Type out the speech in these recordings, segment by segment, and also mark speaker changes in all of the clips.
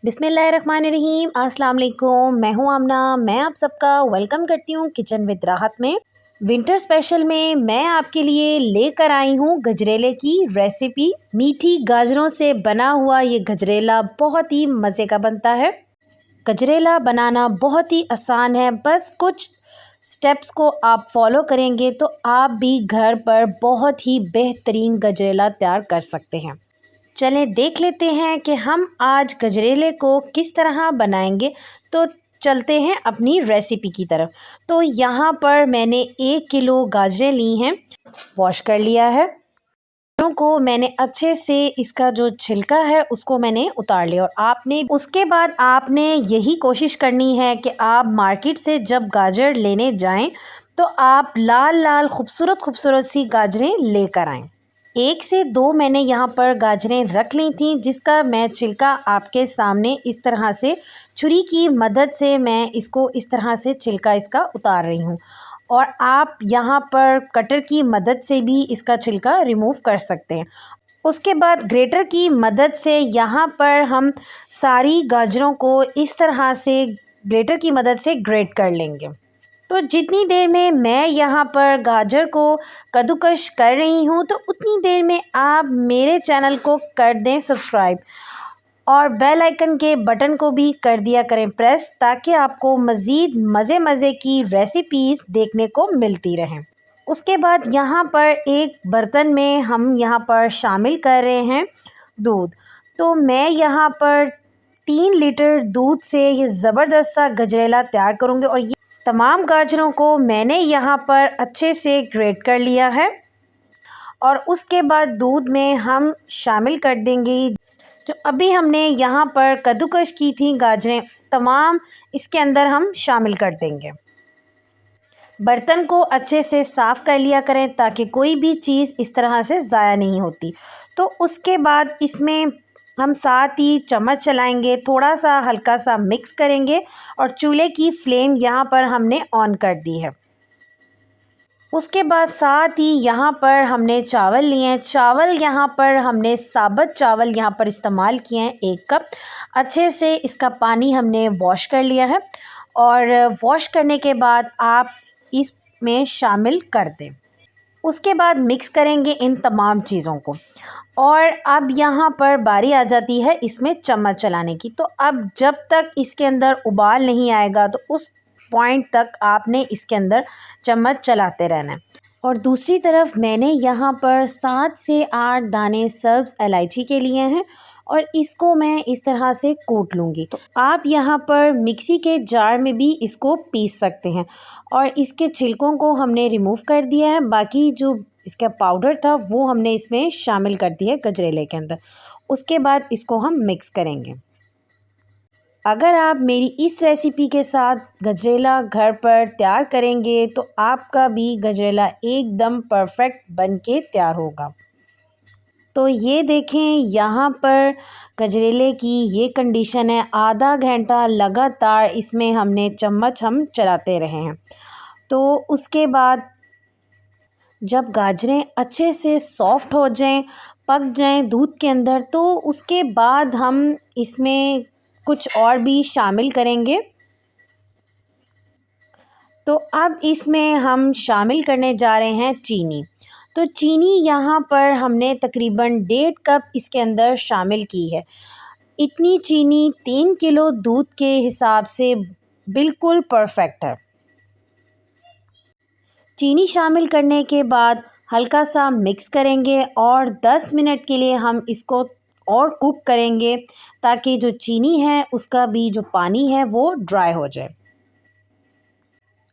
Speaker 1: बिस्मिल्लाहिर्रहमानिर्रहीम। अस्सलाम वालेकुम। मैं हूं आमना। मैं आप सबका वेलकम करती हूं किचन विद राहत में। विंटर स्पेशल में मैं आपके लिए लेकर आई हूं गजरेले की रेसिपी। मीठी गाजरों से बना हुआ ये गजरेला बहुत ही मज़े का बनता है। गजरेला बनाना बहुत ही आसान है, बस कुछ स्टेप्स को आप फॉलो करेंगे तो आप भी घर पर बहुत ही बेहतरीन गजरेला तैयार कर सकते हैं। चलें देख लेते हैं कि हम आज गजरेले को किस तरह बनाएंगे। तो चलते हैं अपनी रेसिपी की तरफ। तो यहाँ पर मैंने 1 किलो गाजरें ली हैं, वॉश कर लिया है। गाजरों को मैंने अच्छे से इसका जो छिलका है उसको मैंने उतार लिया। और आपने उसके बाद आपने यही कोशिश करनी है कि आप मार्केट से जब गाजर लेने जाएं तो आप लाल लाल खूबसूरत खूबसूरत सी गाजरें लेकर आएँ। 1 से 2 मैंने यहाँ पर गाजरें रख ली थी, जिसका मैं छिलका आपके सामने इस तरह से छुरी की मदद से मैं इसको इस तरह से छिलका इसका उतार रही हूँ। और आप यहाँ पर कटर की मदद से भी इसका छिलका रिमूव कर सकते हैं। उसके बाद ग्रेटर की मदद से यहाँ पर हम सारी गाजरों को इस तरह से ग्रेटर की मदद से ग्रेट कर लेंगे। तो जितनी देर में मैं यहाँ पर गाजर को कद्दूकस कर रही हूँ, तो उतनी देर में आप मेरे चैनल को कर दें सब्सक्राइब और बेल आइकन के बटन को भी कर दिया करें प्रेस, ताकि आपको मज़ीद मज़े की रेसिपीज़ देखने को मिलती रहें। उसके बाद यहाँ पर एक बर्तन में हम यहाँ पर शामिल कर रहे हैं दूध। तो मैं यहाँ पर 3 लीटर दूध से ये ज़बरदस्त सा गजरेला तैयार करूँगी। और ये तमाम गाजरों को मैंने यहाँ पर अच्छे से ग्रेट कर लिया है। और उसके बाद दूध में हम शामिल कर देंगे जो अभी हमने यहाँ पर कद्दूकस की थी गाजरें, तमाम इसके अंदर हम शामिल कर देंगे। बर्तन को अच्छे से साफ़ कर लिया करें ताकि कोई भी चीज़ इस तरह से ज़ाया नहीं होती। तो उसके बाद इसमें हम साथ ही चम्मच चलाएंगे, थोड़ा सा हल्का सा मिक्स करेंगे और चूल्हे की फ्लेम यहाँ पर हमने ऑन कर दी है। उसके बाद साथ ही यहाँ पर हमने चावल लिए हैं। चावल यहाँ पर हमने साबुत चावल यहाँ पर इस्तेमाल किए हैं 1 कप। अच्छे से इसका पानी हमने वॉश कर लिया है। और वॉश करने के बाद आप इसमें शामिल कर दें। उसके बाद मिक्स करेंगे इन तमाम चीज़ों को। और अब यहाँ पर बारी आ जाती है इसमें चम्मच चलाने की। तो अब जब तक इसके अंदर उबाल नहीं आएगा तो उस पॉइंट तक आपने इसके अंदर चम्मच चलाते रहना है। और दूसरी तरफ मैंने यहाँ पर 7 से 8 दाने सब्ज़ इलायची के लिए हैं और इसको मैं इस तरह से कूट लूँगी। तो आप यहाँ पर मिक्सी के जार में भी इसको पीस सकते हैं। और इसके छिलकों को हमने रिमूव कर दिया है, बाकी जो इसका पाउडर था वो हमने इसमें शामिल कर दिया है गजरेले के अंदर। उसके बाद इसको हम मिक्स करेंगे। अगर आप मेरी इस रेसिपी के साथ गजरेला घर पर तैयार करेंगे तो आपका भी गजरेला एकदम परफेक्ट बन के तैयार होगा। तो ये देखें यहाँ पर गजरेले की ये कंडीशन है। आधा घंटा लगातार इसमें हमने चम्मच हम चलाते रहे हैं। तो उसके बाद जब गाजरें अच्छे से सॉफ़्ट हो जाएं, पक जाएं दूध के अंदर, तो उसके बाद हम इसमें कुछ और भी शामिल करेंगे। तो अब इसमें हम शामिल करने जा रहे हैं चीनी। तो चीनी यहाँ पर हमने तकरीबन 1.5 कप इसके अंदर शामिल की है। इतनी चीनी 3 किलो दूध के हिसाब से बिल्कुल परफेक्ट है। चीनी शामिल करने के बाद हल्का सा मिक्स करेंगे और 10 मिनट के लिए हम इसको और कुक करेंगे, ताकि जो चीनी है उसका भी जो पानी है वो ड्राई हो जाए।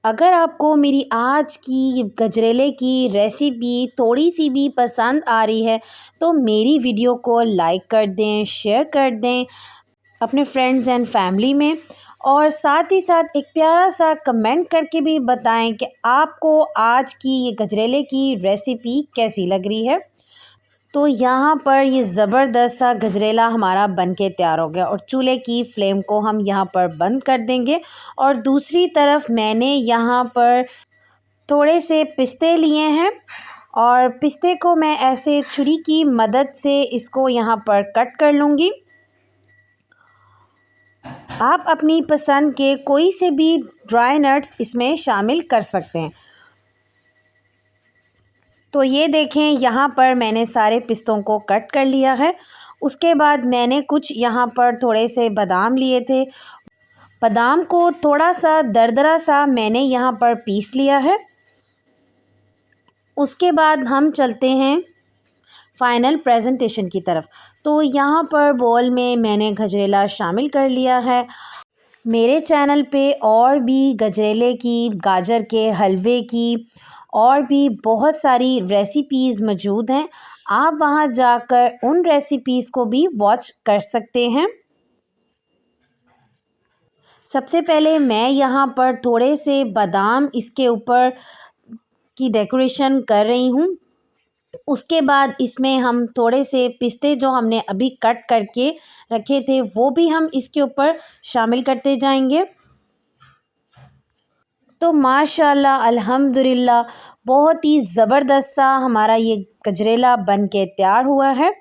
Speaker 1: अगर आपको मेरी आज की गजरेले की रेसिपी थोड़ी सी भी पसंद आ रही है तो मेरी वीडियो को लाइक कर दें, शेयर कर दें अपने फ्रेंड्स एंड फैमिली में। और साथ ही साथ एक प्यारा सा कमेंट करके भी बताएं कि आपको आज की ये गजरेले की रेसिपी कैसी लग रही है। तो यहाँ पर ये ज़बरदस्त सा गजरेला हमारा बनके तैयार हो गया। और चूल्हे की फ्लेम को हम यहाँ पर बंद कर देंगे। और दूसरी तरफ मैंने यहाँ पर थोड़े से पिस्ते लिए हैं और पिस्ते को मैं ऐसे छुरी की मदद से इसको यहाँ पर कट कर लूँगी। आप अपनी पसंद के कोई से भी ड्राई नट्स इसमें शामिल कर सकते हैं। तो ये देखें, यहाँ पर मैंने सारे पिस्तों को कट कर लिया है। उसके बाद मैंने कुछ यहाँ पर थोड़े से बादाम लिए थे। बादाम को थोड़ा सा दरदरा सा मैंने यहाँ पर पीस लिया है। उसके बाद हम चलते हैं फाइनल प्रेजेंटेशन की तरफ। तो यहाँ पर बोल में मैंने गजरेला शामिल कर लिया है। मेरे चैनल पे और भी गजरेले की, गाजर के हलवे की और भी बहुत सारी रेसिपीज़ मौजूद हैं। आप वहाँ जाकर उन रेसिपीज़ को भी वॉच कर सकते हैं। सबसे पहले मैं यहाँ पर थोड़े से बादाम इसके ऊपर की डेकोरेशन कर रही हूँ। उसके बाद इसमें हम थोड़े से पिस्ते जो हमने अभी कट करके रखे थे वो भी हम इसके ऊपर शामिल करते जाएंगे। तो माशाल्लाह अल्हम्दुलिल्लाह बहुत ही ज़बरदस्त सा हमारा ये गजरेला बन के तैयार हुआ है।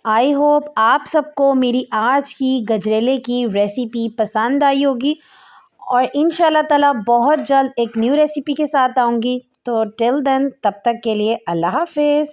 Speaker 1: आई होप आप सबको मेरी आज की गजरेले की रेसिपी पसंद आई होगी और इंशाल्लाह ताला बहुत जल्द एक न्यू रेसिपी के साथ आऊँगी। तो टिल देन, तब तक के लिए अल्लाह हाफ़िज़।